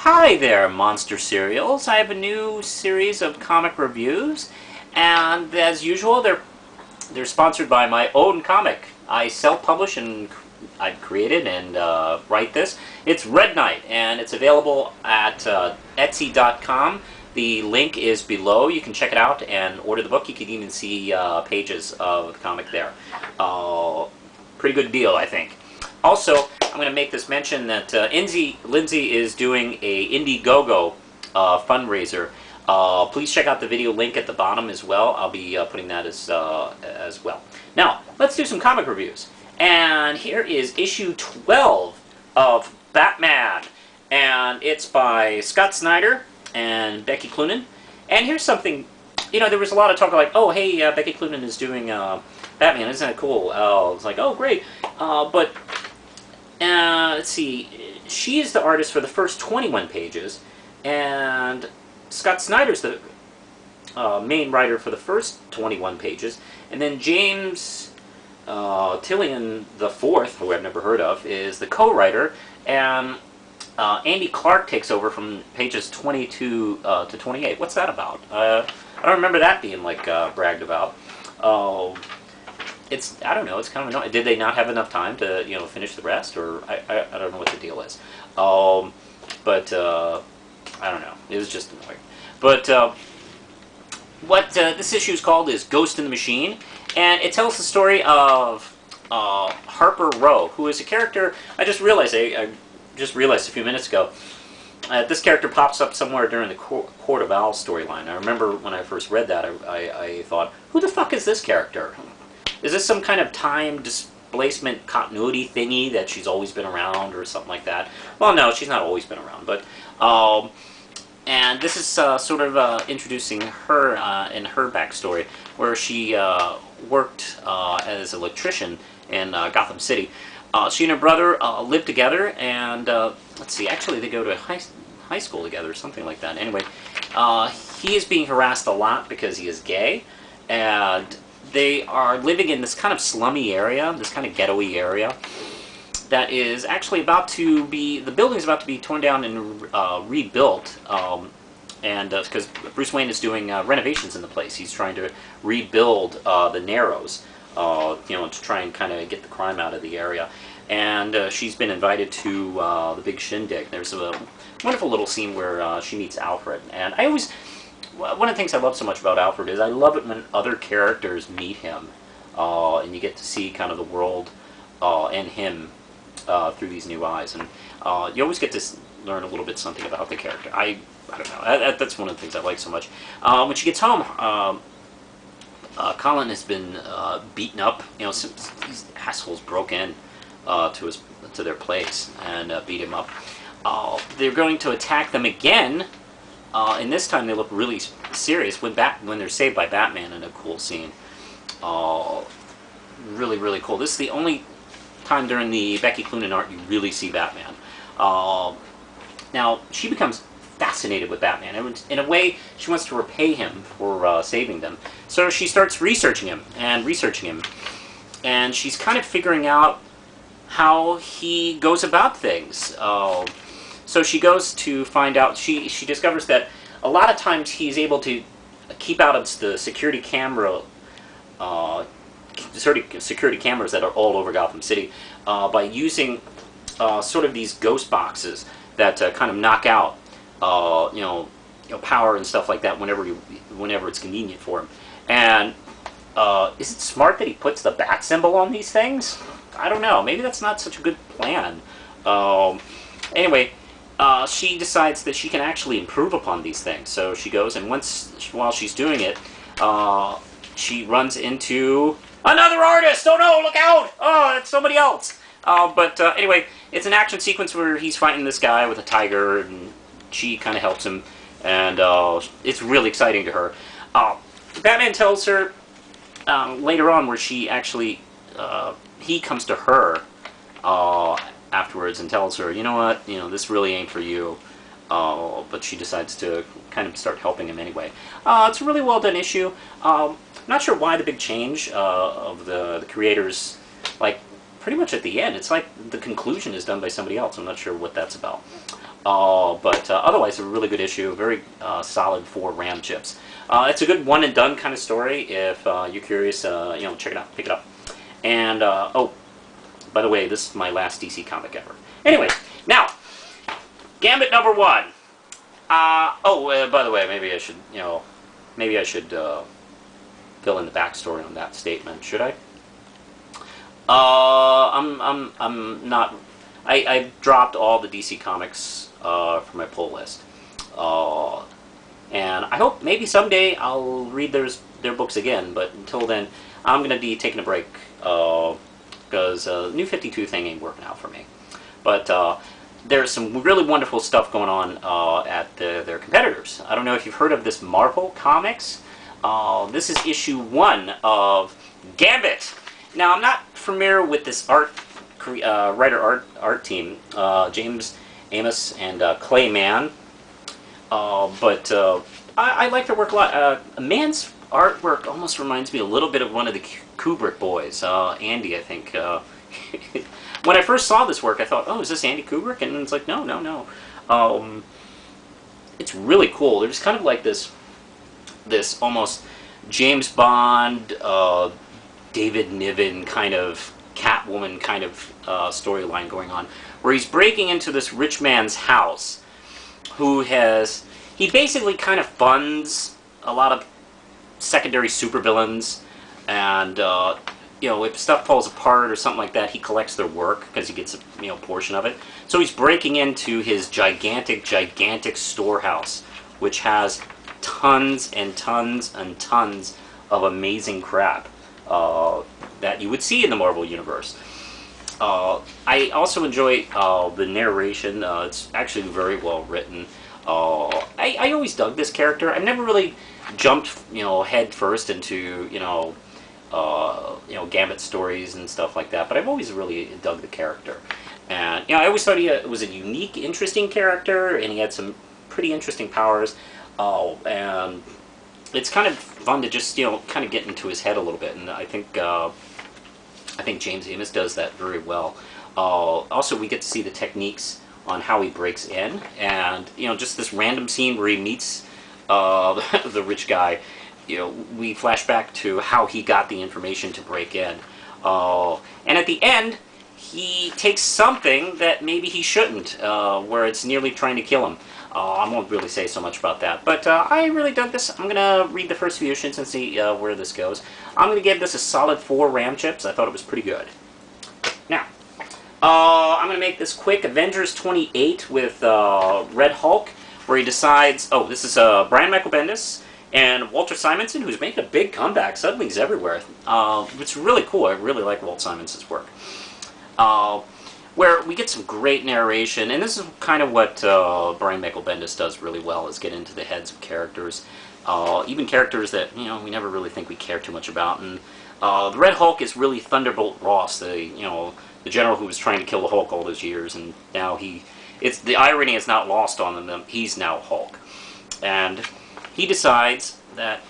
Hi there, Monster Serials. I have a new series of comic reviews, and as usual, they're sponsored by my own comic. I self-publish and I've created and write this. It's Red Knight, and it's available at Etsy.com. The link is below. You can check it out and order the book. You can even see pages of the comic there. Pretty good deal, I think. Also, I'm going to make this mention that Lindsay is doing a IndieGoGo fundraiser. Please check out the video link at the bottom as well. I'll be putting that as well. Now, let's do some comic reviews. And here is issue 12 of Batman. And it's by Scott Snyder and Becky Cloonan. And here's something, you know, there was a lot of talk like, oh, hey, Becky Cloonan is doing Batman, isn't that cool? It's like, oh, great. But let's see, she is the artist for the first 21 pages, and Scott Snyder's the main writer for the first 21 pages, and then James Tillian IV, who I've never heard of, is the co-writer, and Andy Clark takes over from pages 22 to 28. What's that about? I don't remember that being like bragged about. I don't know, it's kind of annoying. Did they not have enough time to, you know, finish the rest, or I don't know what the deal is. But I don't know, it was just annoying. But what this issue is called is Ghost in the Machine, and it tells the story of Harper Row, who is a character, I just realized a few minutes ago, this character pops up somewhere during the Court of Owls storyline. I remember when I first read that, I thought, who the fuck is this character? Is this some kind of time displacement continuity thingy that she's always been around or something like that? Well, no, she's not always been around, but and this is sort of introducing her in her backstory, where she worked as an electrician in Gotham City. She and her brother live together, and let's see, actually they go to high school together or something like that. Anyway, he is being harassed a lot because he is gay, and they are living in this kind of slummy area, this kind of ghetto-y area, that is actually about to be, the building is about to be torn down and rebuilt, and because Bruce Wayne is doing renovations in the place. He's trying to rebuild the Narrows, you know, to try and kind of get the crime out of the area. And she's been invited to the big shindig. There's a wonderful little scene where she meets Alfred, and one of the things I love so much about Alfred is I love it when other characters meet him, and you get to see kind of the world and him through these new eyes, and you always get to learn a little bit something about the character. I don't know, that's one of the things I like so much. When she gets home, Colin has been beaten up. You know, these assholes broke in to their place and beat him up. They're going to attack them again. And this time they look really serious when they're saved by Batman in a cool scene. Really, really cool. This is the only time during the Becky Cloonan art you really see Batman. Now, she becomes fascinated with Batman. And in a way, she wants to repay him for saving them. So she starts researching him. And she's kind of figuring out how he goes about things. So she goes to find out, she discovers that a lot of times he's able to keep out of the security camera, security cameras that are all over Gotham City, by using sort of these ghost boxes that kind of knock out, you know, power and stuff like that whenever it's convenient for him. And is it smart that he puts the bat symbol on these things? I don't know. Maybe that's not such a good plan. Anyway. She decides that she can actually improve upon these things. So she goes, and while she's doing it, she runs into another artist! Oh no, look out! Oh, it's somebody else! Anyway, it's an action sequence where he's fighting this guy with a tiger, and she kind of helps him, and it's really exciting to her. Batman tells her later on where she actually, he comes to her, afterwards and tells her, you know what, you know, this really ain't for you, but she decides to kind of start helping him anyway. It's a really well done issue. Not sure why the big change of the creators, like pretty much at the end. It's like the conclusion is done by somebody else. I'm not sure what that's about. But otherwise, a really good issue, very solid for RAM chips. It's a good one and done kind of story. If you're curious, check it out, pick it up. And oh, by the way, this is my last DC comic ever. Anyway, now Gambit number 1. By the way, maybe I should, fill in the backstory on that statement. Should I? I'm not. I dropped all the DC comics from my pull list, and I hope maybe someday I'll read their books again. But until then, I'm gonna be taking a break because the New 52 thing ain't working out for me. But there's some really wonderful stuff going on at their competitors. I don't know if you've heard of this Marvel Comics. This is issue 1 of Gambit. Now, I'm not familiar with this writer art team, James Amos and Clay Mann, but I like their work a lot. Mann's artwork almost reminds me a little bit of one of the Kubrick boys, Andy, I think. When I first saw this work, I thought, oh, is this Andy Kubrick? And it's like, no. It's really cool. There's kind of like this almost James Bond, David Niven kind of Catwoman kind of storyline going on, where he's breaking into this rich man's house, he basically kind of funds a lot of secondary supervillains, and if stuff falls apart or something like that, he collects their work because he gets a portion of it. So he's breaking into his gigantic storehouse, which has tons and tons and tons of amazing crap that you would see in the Marvel Universe. I also enjoy the narration. It's actually very well written. I always dug this character. I've never really jumped, head first into, Gambit stories and stuff like that, but I've always really dug the character. And, I always thought he was a unique, interesting character, and he had some pretty interesting powers. And it's kind of fun to just, kind of get into his head a little bit, and I think James Amos does that very well. Also, we get to see the techniques on how he breaks in, and, just this random scene where he meets the rich guy. We flash back to how he got the information to break in. And at the end, he takes something that maybe he shouldn't, where it's nearly trying to kill him. I won't really say so much about that, but I really dug this. I'm going to read the first few issues and see where this goes. I'm going to give this a solid 4 RAM chips. I thought it was pretty good. Now, I'm going to make this quick. Avengers 28 with Red Hulk, where he decides, this is Brian Michael Bendis and Walter Simonson, who's making a big comeback. Suddenly he's everywhere. It's really cool. I really like Walt Simonson's work. Where we get some great narration, and this is kind of what Brian Michael Bendis does really well, is get into the heads of characters, even characters that we never really think we care too much about. And the Red Hulk is really Thunderbolt Ross, the general who was trying to kill the Hulk all those years, and now it's the irony is not lost on them. He's now Hulk, and he decides that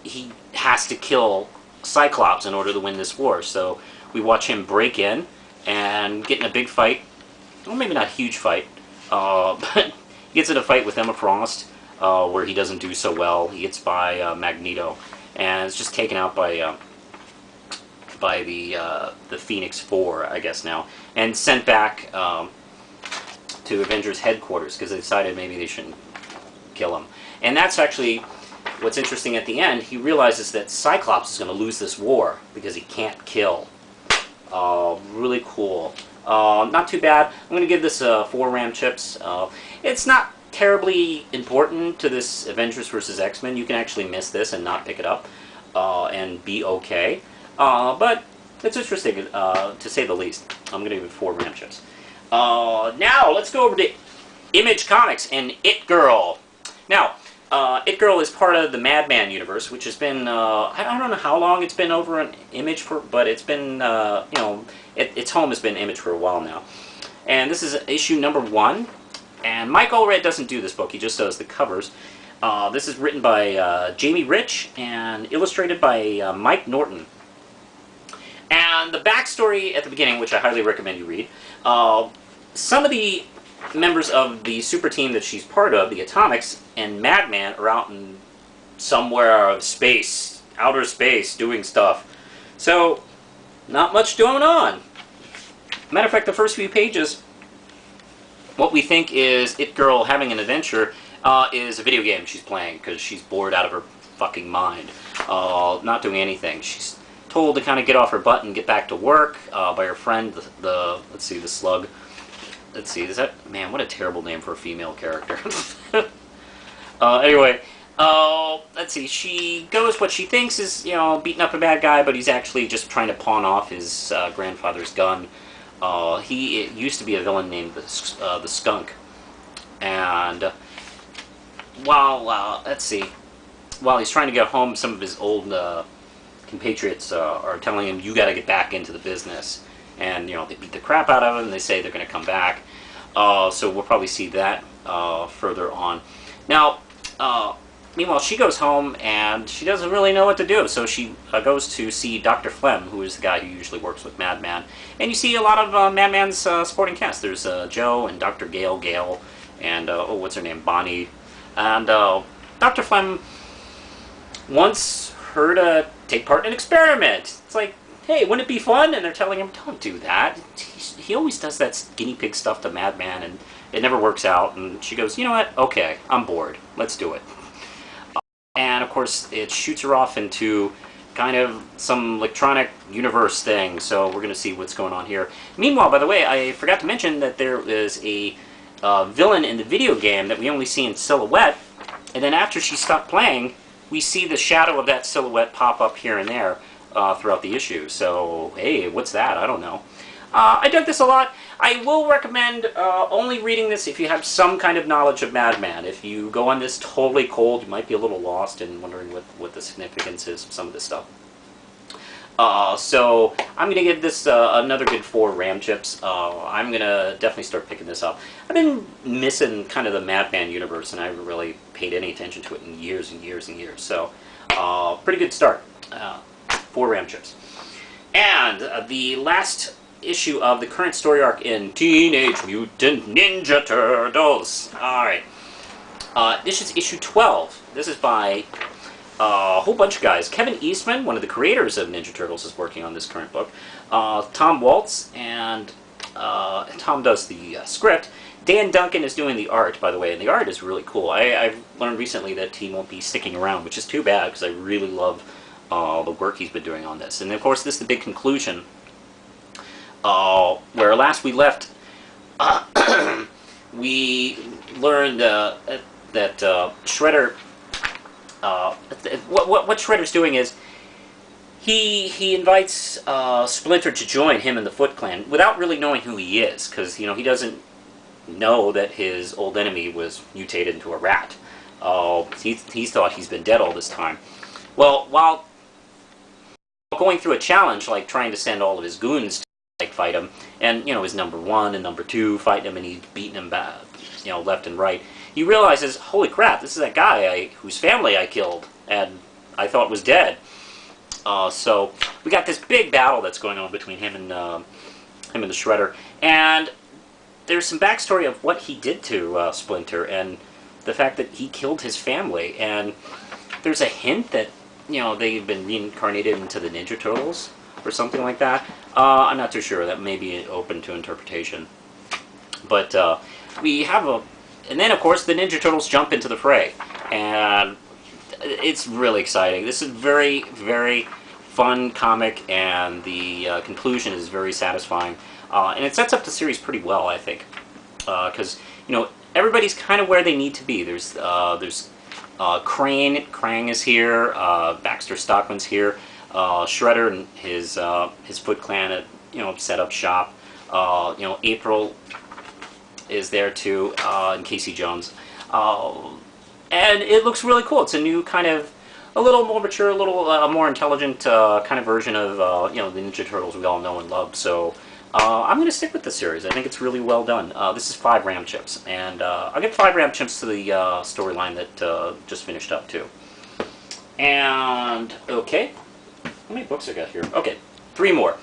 he has to kill Cyclops in order to win this war. So we watch him break in and get in a big fight. Well, maybe not a huge fight, but he gets in a fight with Emma Frost, where he doesn't do so well. He gets by Magneto, and is just taken out by the Phoenix Four, I guess now, and sent back to Avengers headquarters because they decided maybe they shouldn't kill him. And that's actually what's interesting at the end. He realizes that Cyclops is going to lose this war because he can't kill. Really cool. Not too bad. I'm going to give this 4 RAM chips. It's not terribly important to this Avengers vs. X-Men. You can actually miss this and not pick it up and be okay. But it's interesting, to say the least. I'm going to give it 4 RAM chips. Now, let's go over to Image Comics and It Girl. Now, It Girl is part of the Madman universe, which has been, I don't know how long it's been over an Image for, but it's been, its home has been Image for a while now. And this is issue number 1. And Mike Allred doesn't do this book, he just does the covers. This is written by Jamie Rich and illustrated by Mike Norton. And the backstory at the beginning, which I highly recommend you read, some of the members of the super team that she's part of, the Atomics and Madman, are out in somewhere of space, outer space, doing stuff. So, not much going on. Matter of fact, the first few pages, what we think is It Girl having an adventure is a video game she's playing because she's bored out of her fucking mind, not doing anything. She's told to kind of get off her butt and get back to work by her friend, let's see, the Slug. Let's see, is that, man, what a terrible name for a female character. Anyway, let's see, she goes what she thinks is, you know, beating up a bad guy, but he's actually just trying to pawn off his grandfather's gun. He used to be a villain named the Skunk. And while, let's see, while he's trying to get home, some of his old compatriots are telling him, you gotta get back into the business. And, you know, they beat the crap out of him, and they say they're gonna come back. So we'll probably see that further on. Now, meanwhile, she goes home, and she doesn't really know what to do. So she goes to see Dr. Flem, who is the guy who usually works with Madman. And you see a lot of Madman's supporting cast. There's Joe and Dr. Gale, and, oh, what's her name, Bonnie. And Dr. Flem wants her to take part in an experiment. It's like, hey, wouldn't it be fun? And they're telling him, don't do that. He always does that guinea pig stuff to Madman, and it never works out. And she goes, you know what? Okay, I'm bored. Let's do it. And, of course, it shoots her off into kind of some electronic universe thing. So we're going to see what's going on here. Meanwhile, by the way, I forgot to mention that there is a villain in the video game that we only see in silhouette. And then after she stopped playing, we see the shadow of that silhouette pop up here and there. Throughout the issue. So, hey, what's that? I don't know. I dug this a lot. I will recommend only reading this if you have some kind of knowledge of Madman. If you go on this totally cold, you might be a little lost and wondering what the significance is of some of this stuff. So, I'm going to give this another good 4 Ram chips. I'm going to definitely start picking this up. I've been missing kind of the Madman universe, and I haven't really paid any attention to it in years and years and years. So, pretty good start. 4 Ram chips. And the last issue of the current story arc in Teenage Mutant Ninja Turtles. Alright. This is issue 12. This is by a whole bunch of guys. Kevin Eastman, one of the creators of Ninja Turtles, is working on this current book. Tom Waltz, and Tom does the script. Dan Duncan is doing the art, by the way, and the art is really cool. I've learned recently that he won't be sticking around, which is too bad, because I really love the work he's been doing on this. And of course, this is the big conclusion, where last we left, we learned that Shredder, what Shredder's doing is, he invites Splinter to join him in the Foot Clan, without really knowing who he is, because, you know, he doesn't know that his old enemy was mutated into a rat. He's thought he's been dead all this time. Well, while going through a challenge, like trying to send all of his goons to like fight him, and, you know, his number 1 and number 2 fighting him, and he's beating him back, you know, left and right, he realizes, holy crap, this is that guy whose family I killed and I thought was dead. So we got this big battle that's going on between him and the Shredder, and there's some backstory of what he did to Splinter, and the fact that he killed his family, and there's a hint that, you know, they've been reincarnated into the Ninja Turtles or something like that. I'm not too sure. That may be open to interpretation. But we have a... And then, of course, the Ninja Turtles jump into the fray. And it's really exciting. This is very, very fun comic, and the conclusion is very satisfying. And it sets up the series pretty well, I think. Because, you know, everybody's kind of where they need to be. There's Krang is here, Baxter Stockman's here, Shredder and his Foot Clan, you know, set up shop. You know, April is there too, and Casey Jones. And it looks really cool. It's a new kind of, a little more mature, a little more intelligent kind of version of, you know, the Ninja Turtles we all know and love. So I'm going to stick with the series. I think it's really well done. This is 5 Ram chips, and I'll give 5 Ram chips to the storyline that just finished up too. And, okay. How many books I got here? Okay, 3 more.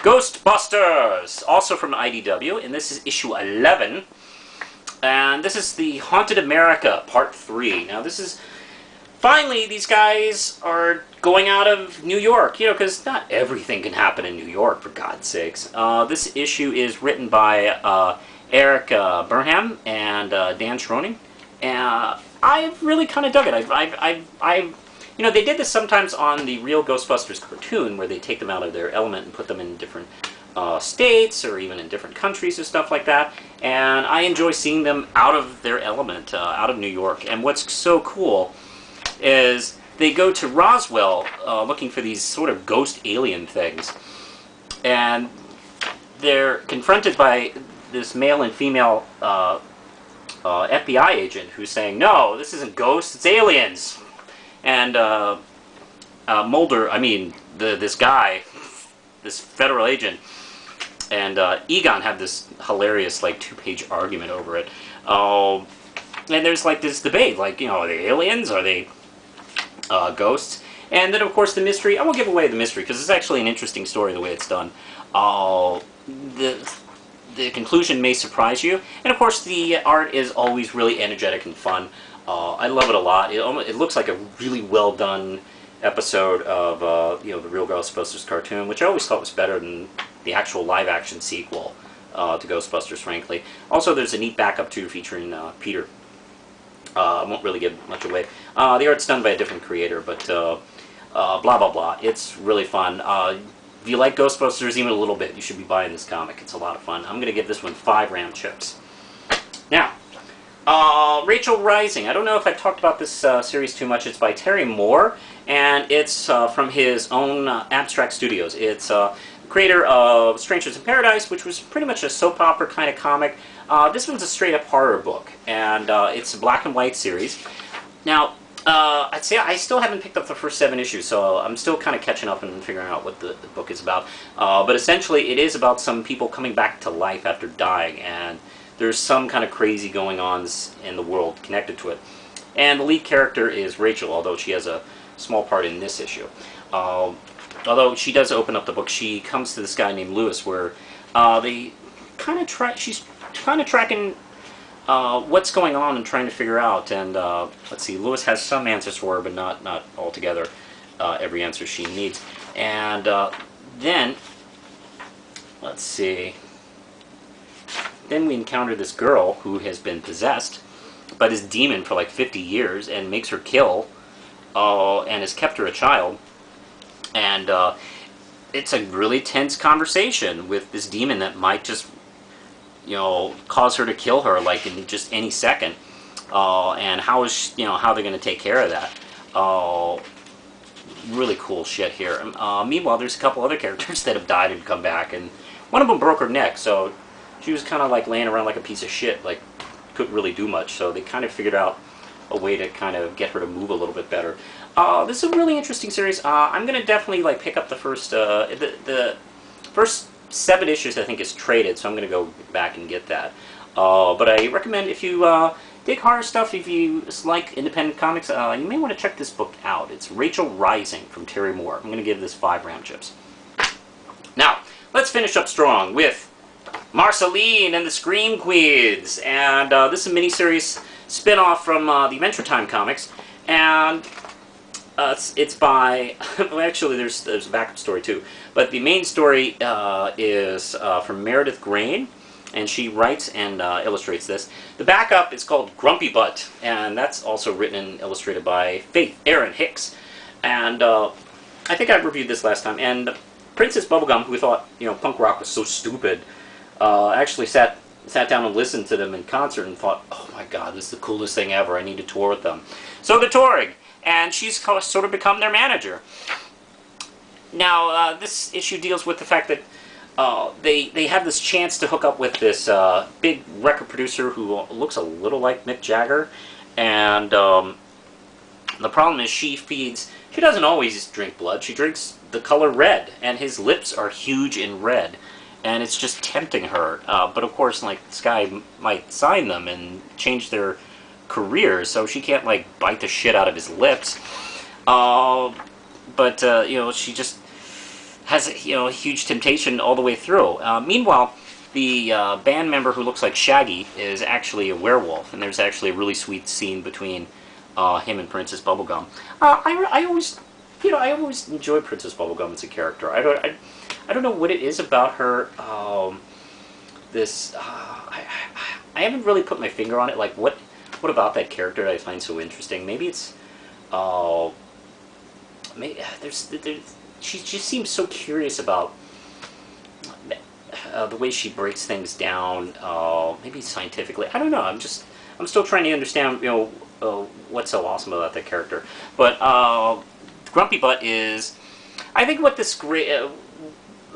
GHOSTBUSTERS, also from IDW, and this is issue 11. And this is the Haunted America, Part 3. Now this is, finally, these guys are going out of New York, you know, because not everything can happen in New York, for God's sakes. This issue is written by Eric Burnham and Dan Schroning. And I've really kind of dug it. I've you know, they did this sometimes on the real Ghostbusters cartoon, where they take them out of their element and put them in different states, or even in different countries and stuff like that. And I enjoy seeing them out of their element, out of New York. And what's so cool is they go to Roswell looking for these sort of ghost alien things. And they're confronted by this male and female FBI agent who's saying, no, this isn't ghosts, it's aliens. And Mulder, I mean, this guy, this federal agent, and Egon have this hilarious, like, 2-page argument over it. And there's, like, this debate, like, you know, are they aliens? Are they ghosts? And then, of course, the mystery. I won't give away the mystery, because it's actually an interesting story the way it's done. The conclusion may surprise you. And, of course, the art is always really energetic and fun. I love it a lot. It looks like a really well done episode of you know, the real Ghostbusters cartoon, which I always thought was better than the actual live action sequel to Ghostbusters, frankly. Also, there's a neat backup too featuring Peter. I won't really give much away. The art's done by a different creator, but blah blah blah. It's really fun. If you like Ghostbusters even a little bit, you should be buying this comic. It's a lot of fun. I'm going to give this one 5 round chips. Now, Rachel Rising. I don't know if I've talked about this series too much. It's by Terry Moore, and it's from his own Abstract Studios. It's creator of Strangers in Paradise, which was pretty much a soap opera kind of comic. This one's a straight-up horror book, and it's a black and white series. Now, I'd say I still haven't picked up the first 7 issues, so I'm still kind of catching up and figuring out what the book is about. But essentially, it is about some people coming back to life after dying, and there's some kind of crazy going on in the world connected to it. And the lead character is Rachel, although she has a small part in this issue. Although she does open up the book, she comes to this guy named Lewis, where they kind of she's kind of tracking what's going on and trying to figure out. And let's see, Lewis has some answers for her, but not altogether every answer she needs. And then, let's see. Then we encounter this girl who has been possessed by this demon for like 50 years and makes her kill, and has kept her a child. And it's a really tense conversation with this demon that might just, you know, cause her to kill her like in just any second. And how is she, you know, how they're going to take care of that? Really cool shit here. Meanwhile, there's a couple other characters that have died and come back, and one of them broke her neck, so she was kind of like laying around like a piece of shit, like couldn't really do much. So they kind of figured out a way to kind of get her to move a little bit better. This is a really interesting series. I'm gonna definitely like pick up the first the first 7 issues. I think is traded, so I'm gonna go back and get that. But I recommend, if you dig horror stuff, if you like independent comics, you may want to check this book out. It's Rachel Rising from Terry Moore. I'm gonna give this 5 round chips. Now let's finish up strong with Marceline and the Scream Queens, and this is a miniseries spin-off from the Adventure Time comics, and it's by well, actually there's a backup story too, but the main story is from Meredith Grain, and she writes and illustrates this. The backup is called Grumpy Butt, and that's also written and illustrated by Faith Aaron Hicks, and I think I reviewed this last time. And Princess Bubblegum, who thought, you know, punk rock was so stupid, actually sat down and listened to them in concert and thought, oh my god, this is the coolest thing ever, I need to tour with them. So they're touring, and she's sort of become their manager. Now, this issue deals with the fact that they have this chance to hook up with this big record producer who looks a little like Mick Jagger, and the problem is she doesn't always drink blood, she drinks the color red, and his lips are huge and red. And it's just tempting her. But of course, like, this guy might sign them and change their careers, so she can't, like, bite the shit out of his lips. You know, she just has, you know, a huge temptation all the way through. Meanwhile, the band member who looks like Shaggy is actually a werewolf, and there's actually a really sweet scene between him and Princess Bubblegum. I always, you know, I always enjoy Princess Bubblegum as a character. I don't know what it is about her. I haven't really put my finger on it. Like, what about that character that I find so interesting? Maybe it's, maybe she just seems so curious about the way she breaks things down. Maybe scientifically. I don't know. I'm still trying to understand, you know, what's so awesome about that character. But Grumpy Butt is, I think what this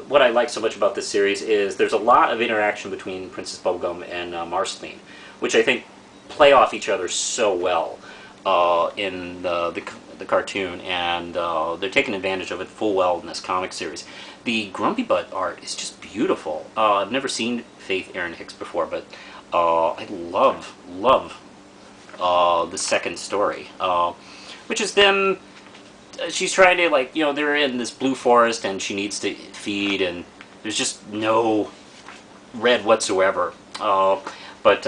what I like so much about this series is there's a lot of interaction between Princess Bubblegum and Marceline, which I think play off each other so well in the cartoon, and they're taking advantage of it full well in this comic series. The Grumpy Butt art is just beautiful. I've never seen Faith Erin Hicks before, but I love the second story, which is them. She's trying to, like, you know, they're in this blue forest and she needs to feed, and there's just no red whatsoever. But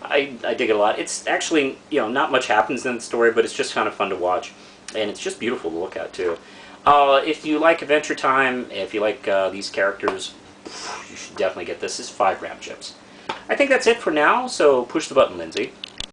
I dig it a lot. It's actually, you know, not much happens in the story, but it's just kind of fun to watch, and it's just beautiful to look at too. If you like Adventure Time, if you like these characters, you should definitely get this. This is 5 gram chips. I think that's it for now, so push the button, Lindsay.